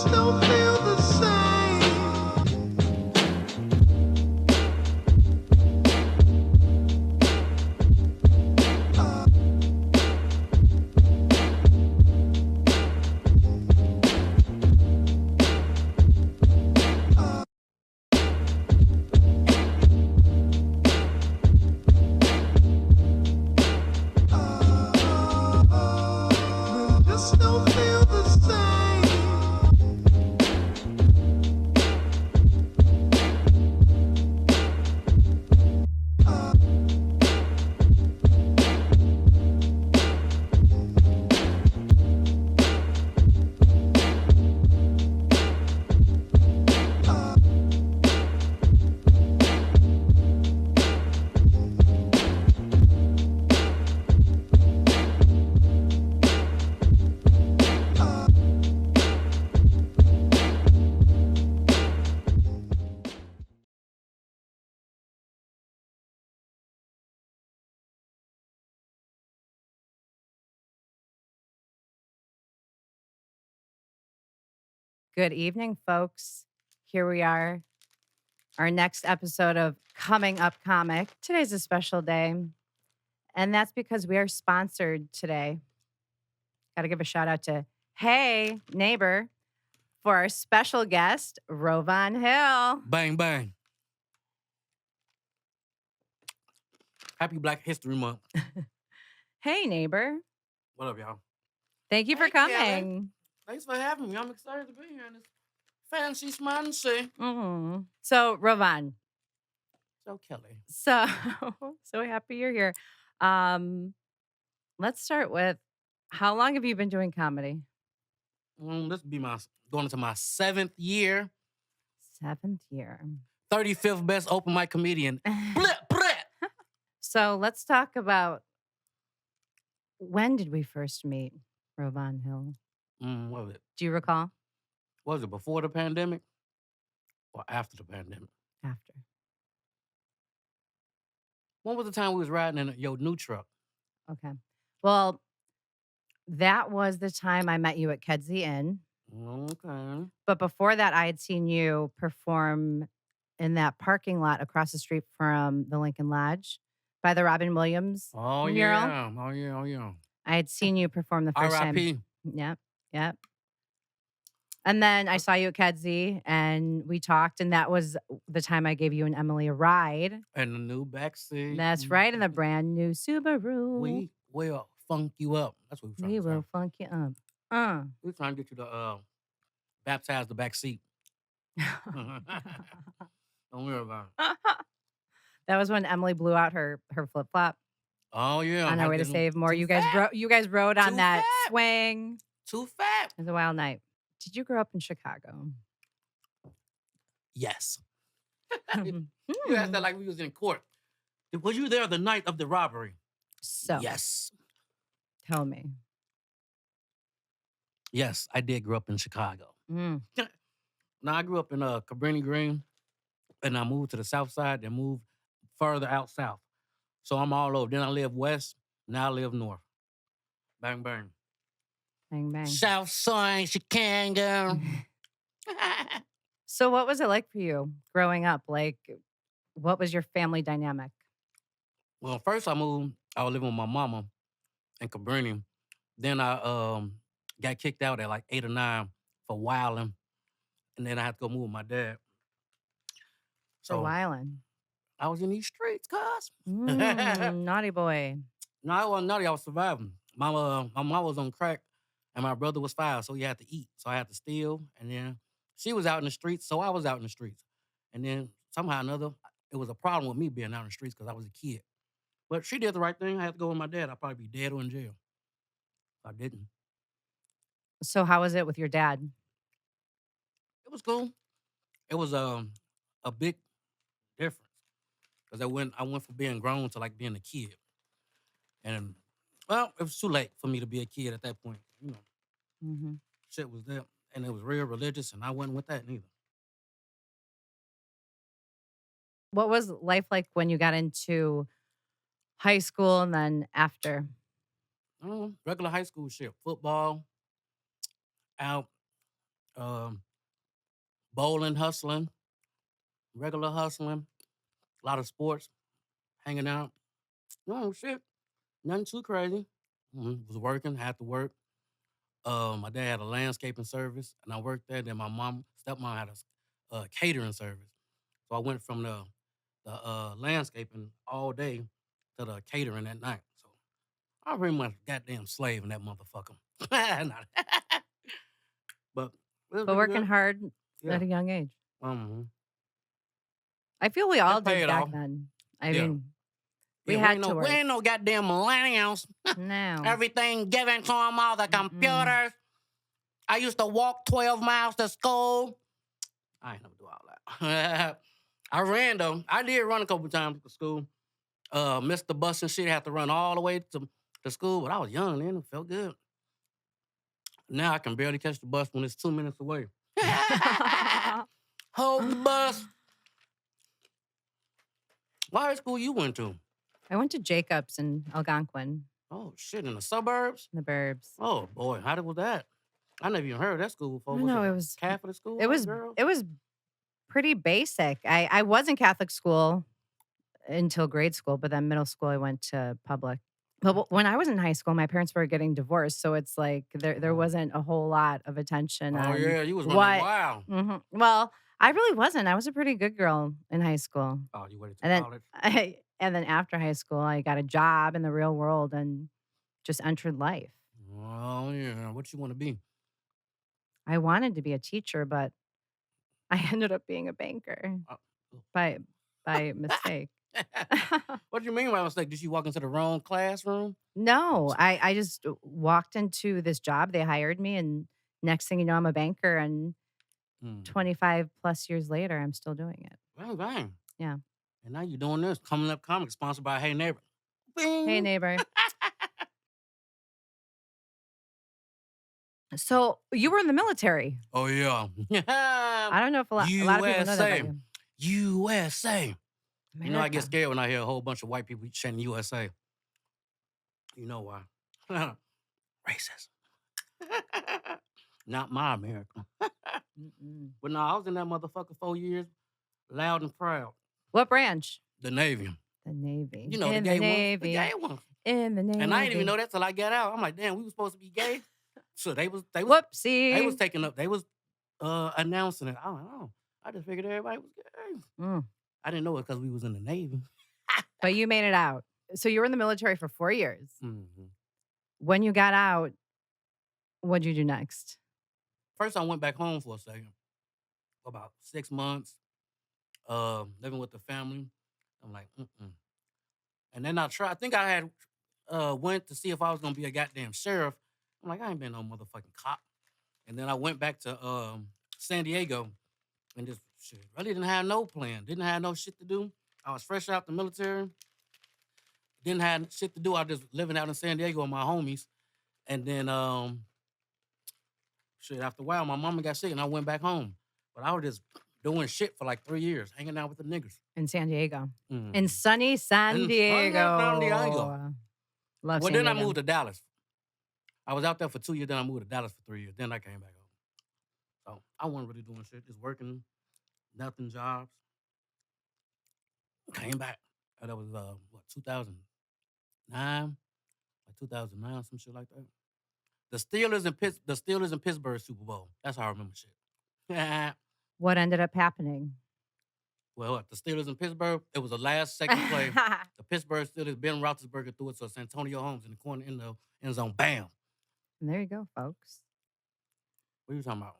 just don't feel the same. Just don't feel the same. Good evening, folks. Here we are, our next episode of Coming Up Comic. Today's a special day, and that's because we are sponsored today. Got to give a shout out to Heey Neighbor for our special guest, Rovaughn Hill. Bang, bang. Happy Black History Month. Hey, neighbor. What up, y'all? Thank you for Hey, coming. Kelly. Thanks for having me. I'm excited to be here in this fancy schmancy. So, Rovaughn. So, Kelly. So happy you're here. Let's start with, how long have you been doing comedy? This will be going into my 7th year. 7th year. 35th best open mic comedian. Blip, blip. So let's talk about, when did we first meet, Rovaughn Hill? What was it? Do you recall? Was it before the pandemic or after the pandemic? After. When was the time we was riding in your new truck? Okay. Well, that was the time I met you at Kedzie Inn. Okay. But before that, I had seen you perform in that parking lot across the street from the Lincoln Lodge by the Robin Williams mural. Yeah. Oh, yeah. I had seen you perform the first time. R.I.P. Yep. And then I saw you at Kedzie and we talked, and that was the time I gave you and Emily a ride. And the new backseat. That's right, in the brand new Subaru. We will funk you up. That's what we're trying to say. We will funk you up. We're trying to get you to baptize the back seat. Don't worry about it. That was when Emily blew out her flip flop. Oh yeah. On her way to save more. You guys rode on that swing. Too fat. It was a wild night. Did you grow up in Chicago? Yes. You asked that like we was in court. Was you there the night of the robbery? So yes. Tell me. Yes, I did grow up in Chicago. Now I grew up in Cabrini Green, and I moved to the south side and moved further out south. So I'm all over. Then I live west. Now I live north. Bang, bang. Bang, bang. South side, Chicago. So what was it like for you growing up? Like, what was your family dynamic? Well, first I moved. I was living with my mama in Cabrini. Then I got kicked out at like 8 or 9 for wilding. And then I had to go move with my dad. For wilding? I was in these streets, cuz. Naughty boy. No, I wasn't naughty. I was surviving. My mom was on crack, and my brother was 5, so he had to eat. So I had to steal, and then she was out in the streets, so I was out in the streets. And then somehow or another, it was a problem with me being out in the streets because I was a kid. But she did the right thing. I had to go with my dad. I'd probably be dead or in jail. I didn't. So how was it with your dad? It was cool. It was a big difference because I went from being grown to like being a kid. And well, it was too late for me to be a kid at that point. You know, shit was there, and it was real religious, and I wasn't with that neither. What was life like when you got into high school and then after? Regular high school shit. Football, out, Um, bowling, hustling, regular hustling, a lot of sports, hanging out. No shit, nothing too crazy. Was working, had to work. My dad had a landscaping service, and I worked there. Then my stepmom had a catering service. So I went from the landscaping all day to the catering at night. So I pretty much goddamn slave in that motherfucker. Nah. But it was But pretty working good. hard Yeah. at a young age. Um, I feel we all it did paid back off. then. I Yeah. mean, we Yeah, had to we work. ain't no goddamn millennials. No. Everything given to them, all the computers. I used to walk 12 miles to school. I ain't never do all that. I ran though. I did run a couple times to school. Missed the bus and shit. Had to run all the way to school, but I was young then. It felt good. Now I can barely catch the bus when it's 2 minutes away. Hold the bus. What high school you went to? I went to Jacobs in Algonquin, Oh shit, in the suburbs? in the burbs. Oh boy, how was that? I never even heard of that school before. I know, it it was Catholic school? it was girl? it was pretty basic. I was in Catholic school until grade school, but then middle school I went to public. But when I was in high school, my parents were getting divorced, so it's like there Oh. wasn't a whole lot of attention Oh on yeah, you was running what. wild. Well, I really wasn't. I was a pretty good girl in high school. Oh, you waited to And then college? and then after high school, I got a job in the real world and just entered life. Oh yeah, what you want to be? I wanted to be a teacher, but I ended up being a banker Oh. by mistake. What do you mean by mistake? Did you walk into the wrong classroom? No, I just walked into this job. They hired me, and next thing you know, I'm a banker. And 25 plus years later, I'm still doing it. Bang bang. Yeah. And now you're doing this. Coming Up Comic, sponsored by Heey Neighbor. Bing. Hey, neighbor. So you were in the military. Oh yeah. I don't know if a lot of people know that about you. USA. You know, I get America. scared when I hear a whole bunch of white people chanting USA. You know why? Racist. Not my America. But no, I was in that motherfucker 4 years, loud and proud. What branch? The Navy. The Navy. You know, in the gay Navy. ones. The gay ones. In the Navy. And I didn't even know that till I got out. I'm like, damn, we were supposed to be gay. So they was Whoopsie. they was taking up. They was announcing it. I don't know. I just figured everybody was gay. I didn't know it because we was in the Navy. But you made it out. So you were in the military for 4 years. Mm-hmm. When you got out, what'd you do next? First, I went back home for a second, for about 6 months, living with the family. I'm like, And then I think I had went to see if I was gonna be a goddamn sheriff. I'm like, I ain't been no motherfucking cop. And then I went back to San Diego and just shit, really didn't have no plan. Didn't have no shit to do. I was fresh out the military. Didn't have shit to do. I was just living out in San Diego with my homies. And then shit, after a while, my mama got sick and I went back home. But I was just doing shit for like 3 years, hanging out with the niggas. In San Diego. Mhm. In sunny San In sunny Diego. San Diego. Love Well, San then I Diego. moved to Dallas. I was out there for 2 years, then I moved to Dallas for 3 years. Then I came back home. So I wasn't really doing shit, just working, nothing jobs. Came back. That was 2009? Like 2009, some shit like that. The Steelers and Pittsburgh Super Bowl. That's how I remember shit. What ended up happening? Well, what, the Steelers in Pittsburgh, it was a last second play. The Pittsburgh Steelers, Ben Roethlisberger threw it to Santonio Holmes in the corner in the end zone. Bam. And there you go, folks. What are you talking about?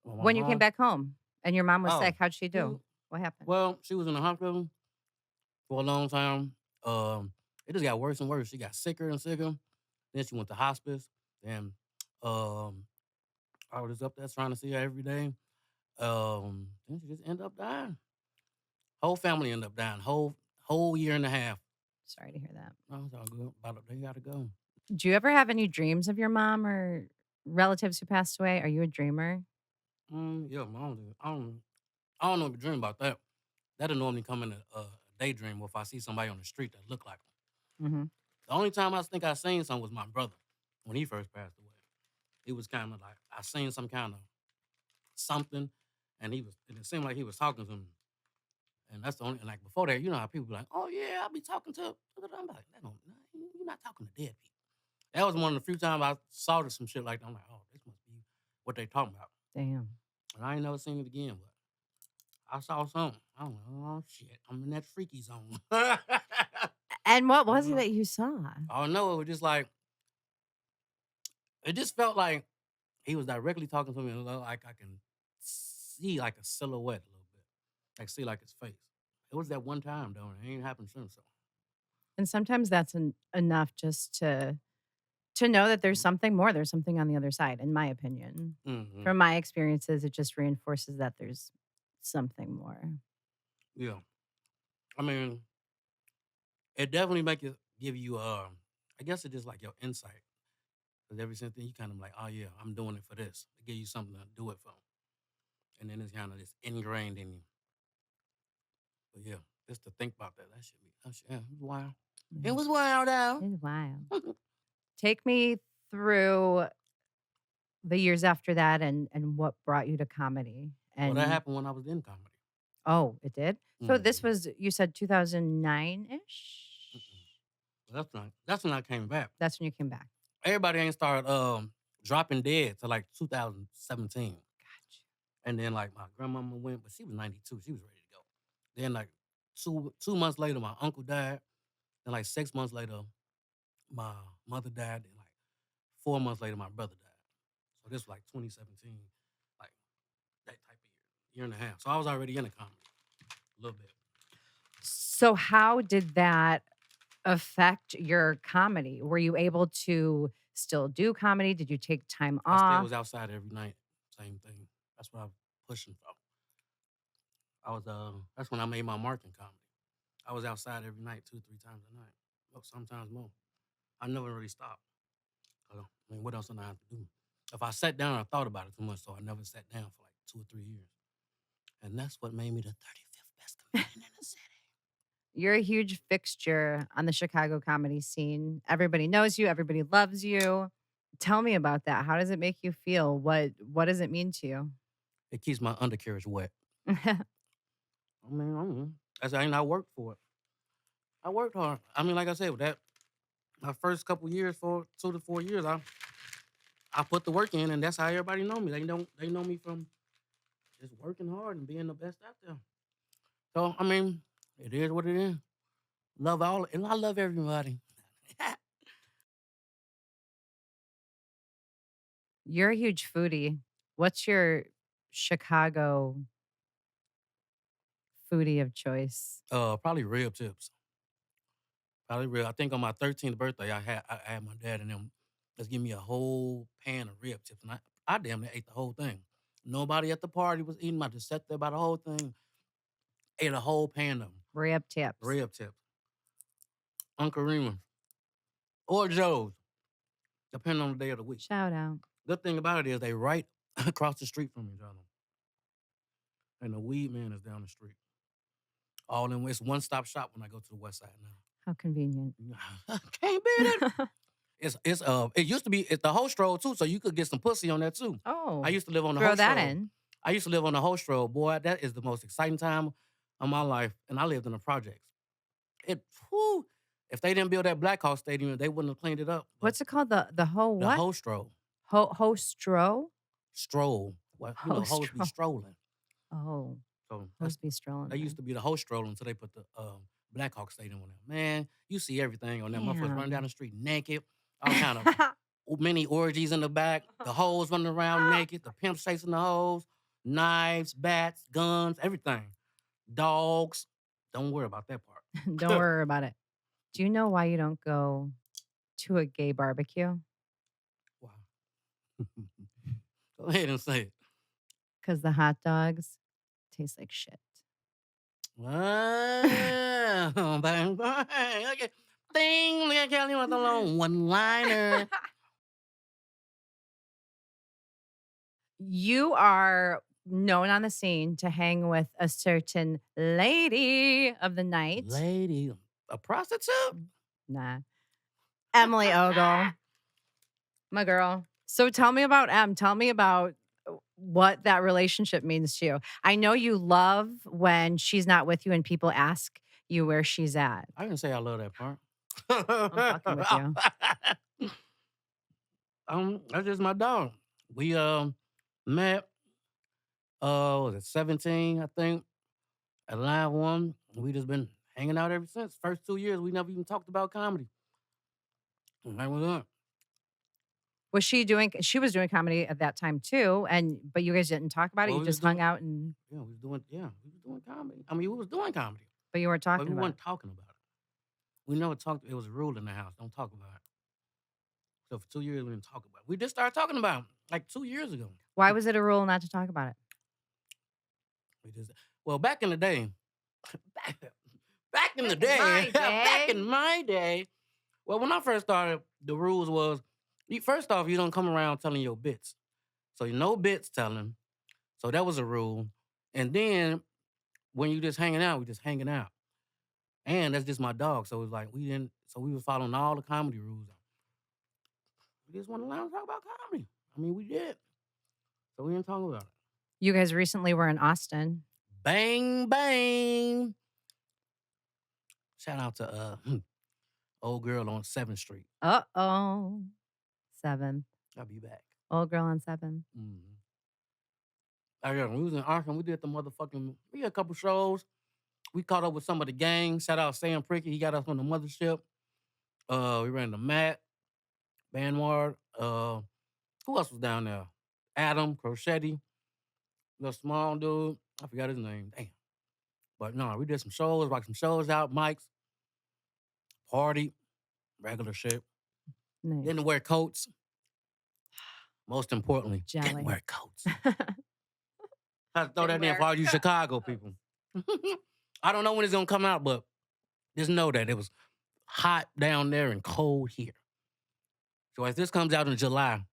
When you came back home and your mom was Oh, sick, how'd she do? What happened? Well, she was in the hospital for a long time. It just got worse and worse. She got sicker and sicker. Then she went to hospice. Then I was up there trying to see her every day. Then she just ended up dying. Whole family ended up dying. Whole year and a half. Sorry to hear that. Oh, it's all good. They gotta go. Do you ever have any dreams of your mom or relatives who passed away? Are you a dreamer? Yeah, mom. I don't know if you dream about that. That'll normally come in a daydream or if I see somebody on the street that look like them. Mm-hmm. The only time I think I seen something was my brother when he first passed away. It was kind of like I seen some kind of something, and it seemed like he was talking to me. And that's the only, like before that, you know how people be like, oh yeah, I'll be talking to, I'm like, you're not talking to dead people. That was one of the few times I saw some shit like that. I'm like, oh, this must be what they talking about. Damn. And I ain't never seen it again, but I saw something. I was like, oh shit, I'm in that freaky zone. And what was it Mhm. that you saw? I know it was just like, it just felt like he was directly talking to me, and like I can see like a silhouette a little bit, like see like his face. It was that one time though, and it ain't happened since. So And sometimes that's enough just to know that there's something more. There's something on the other side, in my opinion. mm-hmm. From my experiences, it just reinforces that there's something more. Yeah, I mean, it definitely give you I guess it's just like your insight. Because every single thing you kind of like, oh yeah, I'm doing it for this. It give you something to do it for. And then it's kind of just ingrained in you. But yeah, just to think about that should be, yeah, it was wild. It was wild out. It's wild. Take me through the years after that and what brought you to comedy. Well, And that happened when I was in comedy. oh, it did? So this Mhm. was, you said 2009-ish? That's when I came back. That's when you came back. Everybody ain't started dropping dead till like 2017. Gotcha. And then like my grandmama went, but she was 92. She was ready to go. Then like 2 months later, my uncle died. Then like 6 months later, my mother died. Then like 4 months later, my brother died. So this was like 2017, like that type of year and a half. So I was already in a comedy a little bit. So how did that affect your comedy? Were you able to still do comedy? Did you take time I still off? was outside every night. Same thing. That's what I was pushing for. That's when I made my mark in comedy. I was outside every night, 2-3 times a night. Well, sometimes more. I never really stopped. I mean, what else did I have to do? If I sat down, I thought about it too much, so I never sat down for like 2 or 3 years. And that's what made me the 35th best comedian in the city. You're a huge fixture on the Chicago comedy scene. Everybody knows you. Everybody loves you. Tell me about that. How does it make you feel? What does it mean to you? It keeps my undercarriage wet. I mean, I worked for it. I worked hard. I mean, like I said, with that, my first couple years, 2 to 4 years, I put the work in, and that's how everybody know me. They know me from just working hard and being the best out there. So I mean, it is what it is. Love all, and I love everybody. You're a huge foodie. What's your Chicago foodie of choice? Probably rib tips. Probably rib. I think on my 13th birthday, I had my dad and them just give me a whole pan of rib tips, and I damn near ate the whole thing. Nobody at the party was eating. I just sat there by the whole thing, ate a whole pan of them. Rib tips. Rib tips. Uncle Remus or Joe's, depending on the day of the week. Shout out. Good thing about it is they right across the street from each other. And the weed man is down the street. All in it's one-stop shop when I go to the west side now. How convenient. Can't beat it. It used to be the whole stroll too, so you could get some pussy on that too. Oh. I used to live on the throw whole that stroll. in. I used to live on the whole stroll. Boy, that is the most exciting time of my life. And I lived in the projects. If they didn't build that Blackhawk Stadium, they wouldn't have cleaned it up. What's it called? The hoe The what? whole stroll. Hostro? Stroll. Well, you know, hoes be Hostro. strolling. Oh. So Hoes be strolling. they used to be the whole stroll until they put the Blackhawk Stadium on there. Man, you see everything on there. Motherfuckers running down the street naked. All kind of mini orgies in the back. The hoes running around naked. The pimps chasing the hoes. Knives, bats, guns, everything. Dogs. Don't worry about that part. Don't worry about it. Do you know why you don't go to a gay barbecue? Wow. Go ahead and say it. Because the hot dogs taste like shit. Wow. Okay. Ding. Look at Kelly with a long one-liner. You are known on the scene to hang with a certain lady of the night. Lady. A prostitute? Nah. Emily Ogle. My girl. So tell me about Em. Tell me about what that relationship means to you. I know you love when she's not with you and people ask you where she's at. I didn't say I love that part. I'm fucking with you. That's just my dog. We met was it 17, I think, at Live One. We just been hanging out ever since. First 2 years, we never even talked about comedy. And that was it. Was she was doing comedy at that time too, but you guys didn't talk about it. Well, You we was just hung doing out and we was doing comedy. I mean, we was doing comedy, but you weren't but talking we about weren't it. talking about it. We never talked. It was a rule in the house. Don't talk about it. So for 2 years, we didn't talk about it. We just started talking about it like 2 years ago. Why was it a rule not to talk about it? We just well, back in the day, back, back in the Back in my day, back day. in my day. Well, when I first started, the rules was first off, you don't come around telling your bits. So no bits telling. So that was a rule. And then when you just hanging out, we just hanging out. And that's just my dog. So it's like we was following all the comedy rules. We just want to learn to talk about comedy. I mean, we did. So we didn't talk about it. You guys recently were in Austin. Bang, bang. Shout out to old girl on 7th Street. Uh-oh. 7. I'll be back. Old girl on 7. Mm-hmm. Yeah, we was in Austin. We did we had a couple shows. We caught up with some of the gang. Shout out Sam Pricky. He got us on the mothership. We ran the Matt, Banward. Who else was down there? Adam, Crochetti, little small dude. I forgot his name. Damn. But no, we did some shows, rocked some shows out, mics, party, regular shit. Nice. Didn't wear coats. Most importantly, Jelly. didn't wear coats. I throw that in for all you Chicago people. I don't know when it's gonna come out, but just know that it was hot down there and cold here. So as this comes out in July,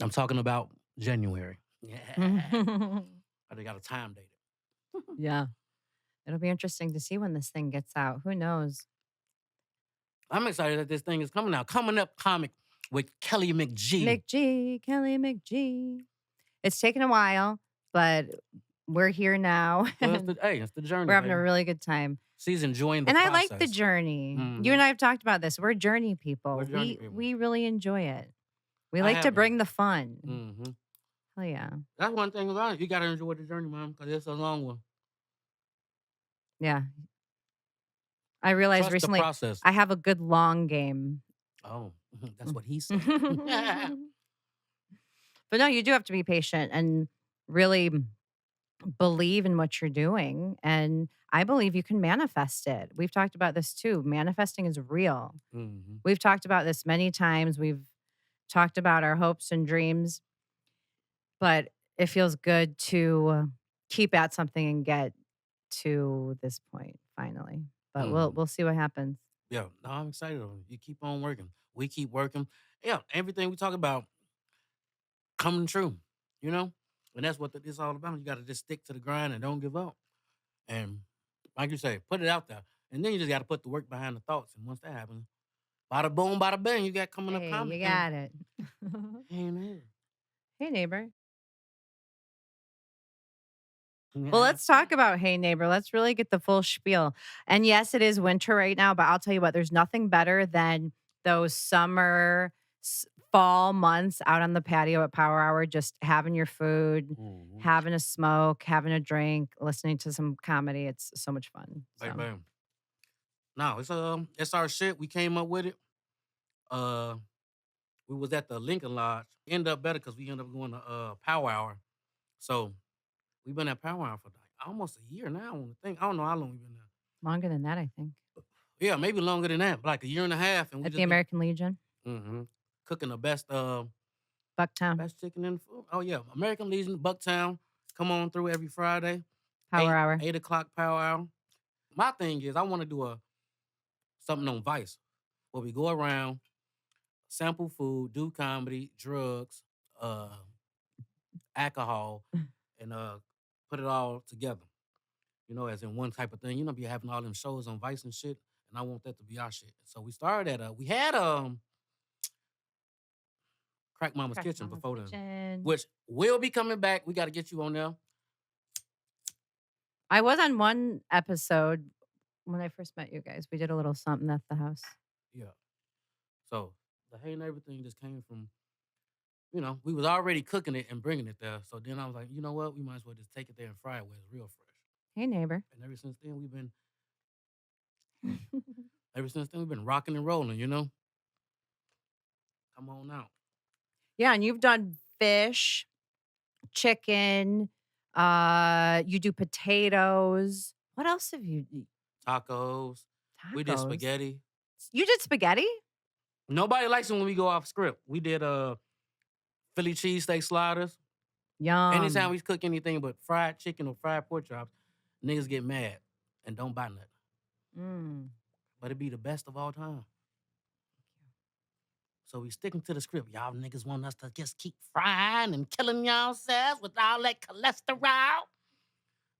I'm talking about January. Yeah. They got a time date. Yeah. It'll be interesting to see when this thing gets out. Who knows? I'm excited that this thing is coming out. Coming up comic with Kelly McGee. Kelly McGee. It's taken a while, but we're here now. Well, it's the journey. We're having baby. a really good time. She's enjoying the And process. I like the journey. Mhm. You and I have talked about this. We're journey people. We're journey people. We really enjoy it. We I like have to been. bring the fun. Mm-hmm. Hell yeah. That's one thing about it. You got to enjoy the journey, man, because it's a long one. Yeah. I realized Trust recently the process. I have a good long game. Oh, that's what he said. But no, you do have to be patient and really believe in what you're doing. And I believe you can manifest it. We've talked about this too. Manifesting is real. Mm-hmm. We've talked about this many times. We've talked about our hopes and dreams, but it feels good to keep at something and get to this point finally. But we'll see what happens. Yeah, no, I'm excited. You keep on working. We keep working. Yeah, everything we talk about coming true, you know? And that's what it's all about. You got to just stick to the grind and don't give up. And like you say, put it out there. And then you just got to put the work behind the thoughts. And once that happens, bada boom, bada bang, you got coming up Hey, comedy. you got it. Hey, man. Hey, neighbor. Well, let's talk about Hey Neighbor. Let's really get the full spiel. And yes, it is winter right now, but I'll tell you what, there's nothing better than those summer, fall months out on the patio at Power Hour, just having your food, Mhm. having a smoke, having a drink, listening to some comedy. It's so much fun. Bang, So, bang. No, it's our shit. We came up with it. We was at the Lincoln Lodge. Ended up better because we ended up going to Power Hour. So we've been at Power Hour for like almost a year now. I don't know how long we've been there. longer than that, I think. Yeah, maybe longer than that, like a year and a half. And we At just the American Legion, cooking the best Bucktown, chicken in the food. Oh yeah, American Legion, Bucktown. Come on through every Friday. Power Hour. 8 o'clock Power Hour. My thing is I want to do something on Vice where we go around, sample food, do comedy, drugs, alcohol, and put it all together. You know, as in one type of thing. You know, be having all them shows on Vice and shit, and I want that to be our shit. So we started at we had Crack Mama's Crack Kitchen Mama's before then, Kitchen. which We'll be coming back. We got to get you on there. I was on one episode when I first met you guys. We did a little something at the house. Yeah. So the Hey Neighbor thing just came from, we was already cooking it and bringing it there. So then I was like, you know what? We might as well just take it there and fry it where it's real fresh. Hey, neighbor. And ever since then, we've been rocking and rolling, Come on out. Yeah, and you've done fish, chicken, you do potatoes. What else have you Tacos. We did tacos? spaghetti. You did spaghetti? Nobody likes it when we go off script. We did Philly cheesesteak sliders. Anytime Yum. we cook anything but fried chicken or fried pork chops, niggas get mad and don't buy nothing. Mm. But it be the best of all time. So we sticking to the script. Y'all niggas want us to just keep frying and killing yourselves with all that cholesterol.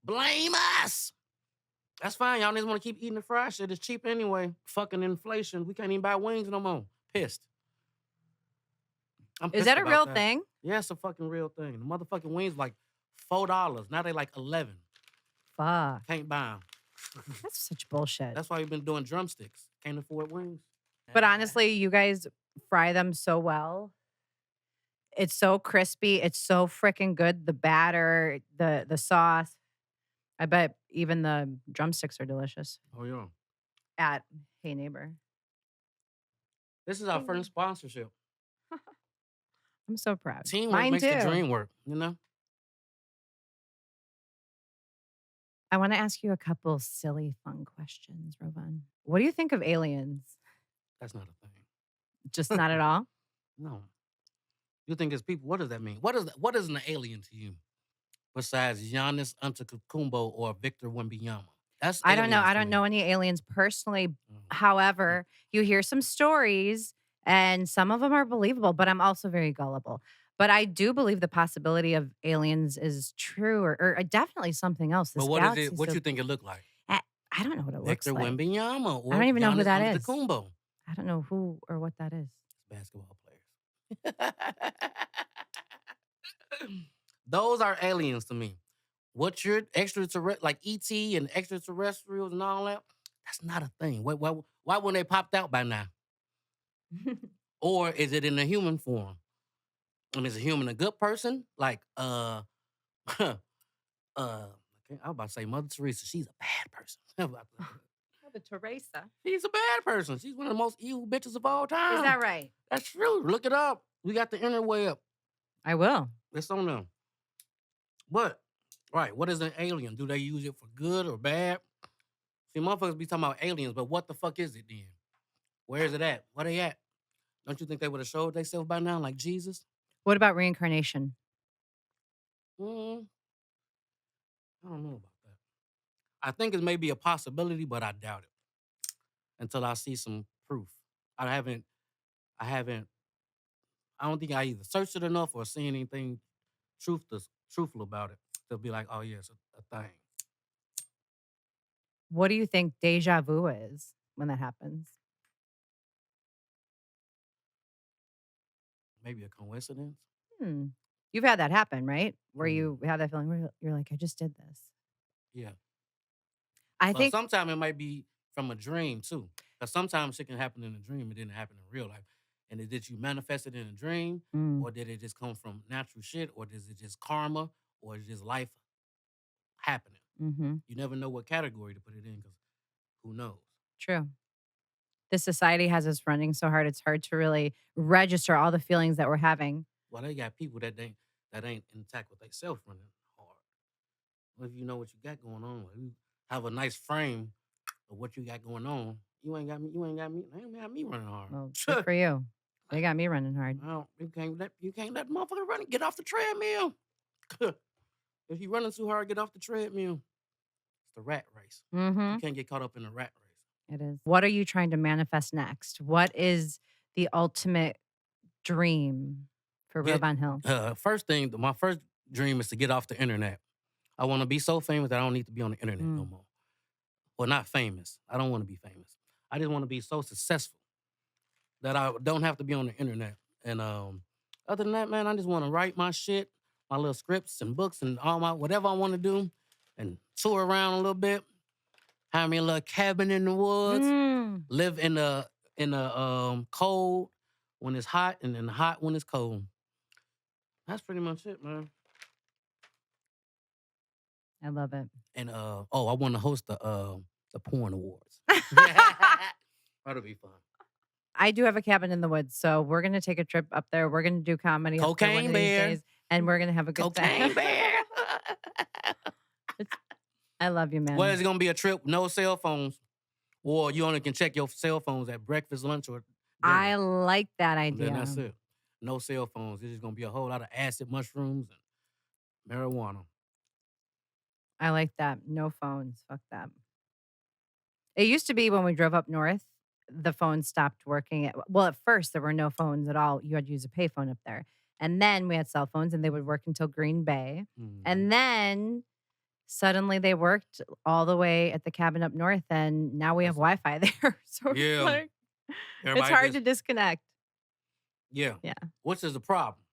Blame us. That's fine. Y'all niggas want to keep eating the fried shit. It's cheap anyway. Fucking inflation. We can't even buy wings no more. Pissed. I'm Is pissed that a about real that. thing? Yeah, it's a fucking real thing. The motherfucking wings like $4. Now they like 11. Fuck. Can't buy them. That's such bullshit. That's why we've been doing drumsticks. Can't afford wings. But honestly, you guys fry them so well. It's so crispy. It's so freaking good. The batter, the sauce. I bet even the drumsticks are delicious Oh yeah. at Hey Neighbor. This is our first sponsorship. I'm so proud. Teamwork Mine makes too. the dream work, I want to ask you a couple silly, fun questions, Rovaughn. What do you think of aliens? That's not a thing. Just not at all? No. You think it's people? What does that mean? What is an alien to you? Besides Giannis Antetokounmpo or Victor Wembanyama? That's I don't know. aliens I to don't me. know any aliens personally. Mm. However, you hear some stories and some of them are believable, but I'm also very gullible. But I do believe the possibility of aliens is true or definitely something else. This But what is galaxy it? What you think it looked like? I don't know what it Victor looks like. Wembanyama or I don't even know who Giannis that is. Antetokounmpo? I don't know who or what that is. Basketball players. Those are aliens to me. What you're extraterrestrial, like ET and extraterrestrials and all that, that's not a thing. Why wouldn't they popped out by now? Or is it in a human form? And is a human a good person? Like, I was about to say Mother Teresa. She's a bad person. The Teresa. She's a bad person. She's one of the most evil bitches of all time. Is that right? That's true. Look it up. We got the interweb. I will. It's on them. But, right, what is an alien? Do they use it for good or bad? See, motherfuckers be talking about aliens, but what the fuck is it then? Where is it at? Where they at? Don't you think they would have showed themselves by now, like Jesus? What about reincarnation? I don't know about that. I think it may be a possibility, but I doubt it until I see some proof. I don't think I either searched it enough or seen anything truthful about it to be like, oh yeah, it's a thing. What do you think deja vu is when that happens? Maybe a coincidence. You've had that happen, right? Where you have that feeling where you're like, I just did this. Yeah. I think sometimes it might be from a dream too. Because sometimes it can happen in a dream, it didn't happen in real life. And did you manifest it in a dream? Or did it just come from natural shit? Or is it just karma? Or is it just life happening? You never know what category to put it in because who knows? True. This society has us running so hard, it's hard to really register all the feelings that we're having. Well, they got people that ain't intact with themselves running hard. Well, if you know what you got going on, if you have a nice frame of what you got going on, you ain't got me. They ain't got me running hard. Well, good for you. They got me running hard. Well, you can't let motherfucker run. Get off the treadmill. If you running too hard, get off the treadmill. It's the rat race. You can't get caught up in the rat race. It is. What are you trying to manifest next? What is the ultimate dream for Rovaughn Hill? First thing, my first dream is to get off the internet. I want to be so famous that I don't need to be on the internet no more. Well, not famous. I don't want to be famous. I just want to be so successful that I don't have to be on the internet. And other than that, man, I just want to write my shit, my little scripts and books and all my whatever I want to do, and tour around a little bit. Have me a little cabin in the woods. Mm, Live in the cold when it's hot, and in the hot when it's cold. That's pretty much it, man. I love it. And I want to host the porn awards. That'll be fun. I do have a cabin in the woods, so we're gonna take a trip up there. We're gonna do comedy up there one Cocaine of these Bear. days, and we're gonna have a good Cocaine time. Bear. I love you, man. Well, it's gonna be a trip, no cell phones, or you only can check your cell phones at breakfast, lunch, or dinner. I like that And then idea. that's it. No cell phones. It's just gonna be a whole lot of acid mushrooms and marijuana. I like that. No phones. Fuck that. It used to be when we drove up north, the phone stopped working. At first, there were no phones at all. You had to use a payphone up there. And then we had cell phones and they would work until Green Bay. Mhm. And then suddenly they worked all the way at the cabin up north. And now we have Wi Fi there. So Yeah. it's like, it's Everybody hard just- to disconnect. Yeah. Yeah. Which is the problem.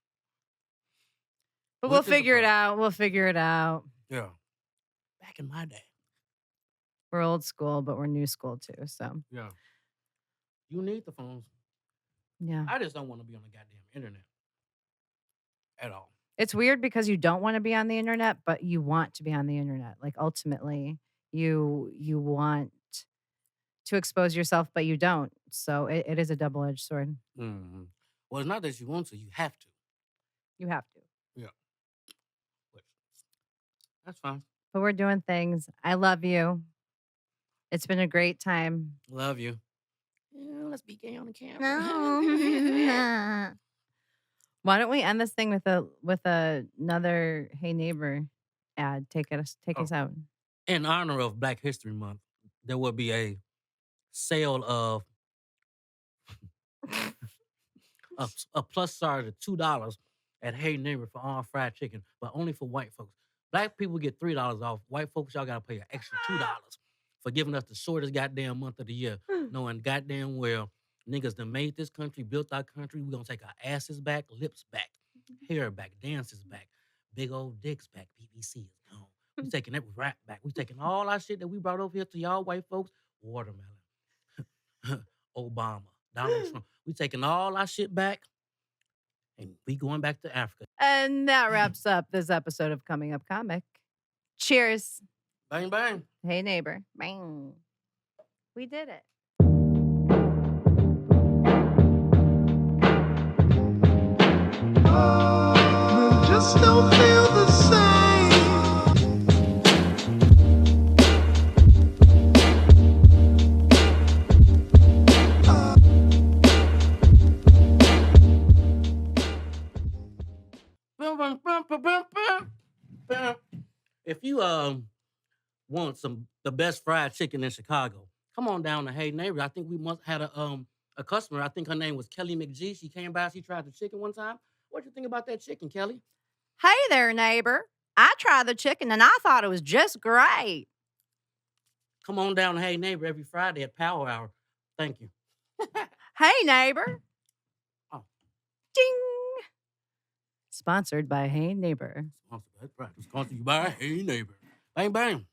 But Which we'll is the figure it problem. out. We'll figure it out. Yeah. Back in my day. We're old school, but we're new school too. So, Yeah. You need the phones. yeah. I just don't want to be on the goddamn internet at all. It's weird because you don't want to be on the internet, but you want to be on the internet. Like ultimately, you want to expose yourself, but you don't. So it is a double-edged sword. Mm-hmm. Well, it's not that you want to. You have to. You have to. But that's fine. But we're doing things. I love you. It's been a great time. Love you. Yeah, let's be gay on the camera. No. Why don't we end this thing with another Hey Neighbor ad? Take us out. In honor of Black History Month, there will be a sale of a plus size of $2 at Heey Neighbor for all fried chicken, but only for white folks. Black people get $3 off. White folks, y'all gotta pay an extra $2 for giving us the shortest goddamn month of the year, knowing goddamn well niggas done made this country, built our country. We gonna take our asses back, lips back, hair back, dances back, big old dicks back. BBC is gone. We taking every rap back. We taking all our shit that we brought over here to y'all white folks. Watermelon, Obama, Donald Trump. We taking all our shit back, and we going back to Africa. And that wraps up this episode of Coming Up Comic. Cheers. Bang bang. Hey Neighbor. Bang. We did it. But just don't feel the same. If you want the best fried chicken in Chicago, come on down to Heey Neighbor. I think we must had a customer. I think her name was Kelly McGee. She came by. She tried the chicken one time. What you think about that chicken, Kelly? Hey there, neighbor. I tried the chicken and I thought it was just great. Come on down to Heey Neighbor every Friday at Power Hour. Thank you. Hey neighbor. Oh. Ding. Sponsored by Hey Neighbor. Sponsored by you by Heey Neighbor. Bang bang.